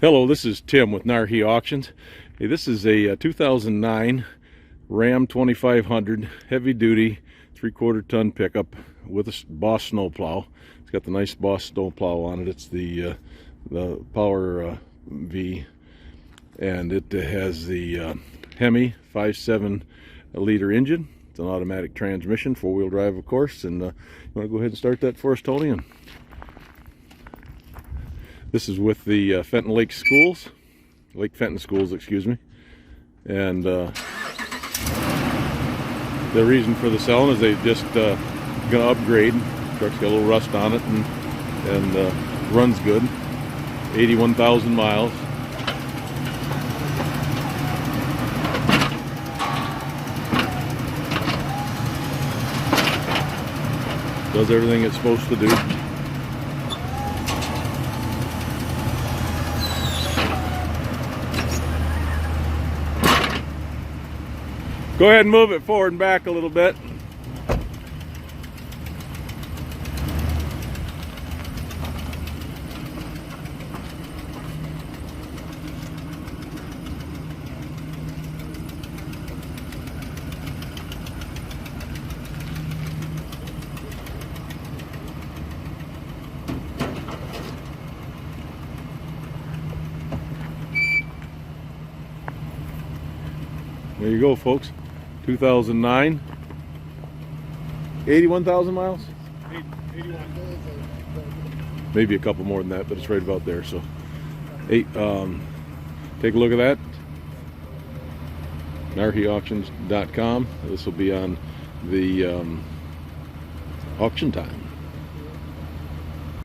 Hello, this is Tim with Narhi Auctions. Hey, this is a 2009 Ram 2500 heavy-duty 3/4 ton pickup with a Boss snow plow. It's got the nice Boss snow plow on it. It's the Power V, and it has the Hemi 5.7 liter engine. It's an automatic transmission, 4-wheel drive, of course. And you want to go ahead and start that for us, Tony? And this is with the Fenton Lake Schools, Lake Fenton Schools, excuse me. And the reason for the selling is they just gonna upgrade. The truck's got a little rust on it and runs good. 81,000 miles. Does everything it's supposed to do. Go ahead and move it forward and back a little bit. There you go, folks. 2009, 81,000 miles? 81. Maybe a couple more than that, but it's right about there. So, take a look at that. NarhiAuctions.com. This will be on the auction time.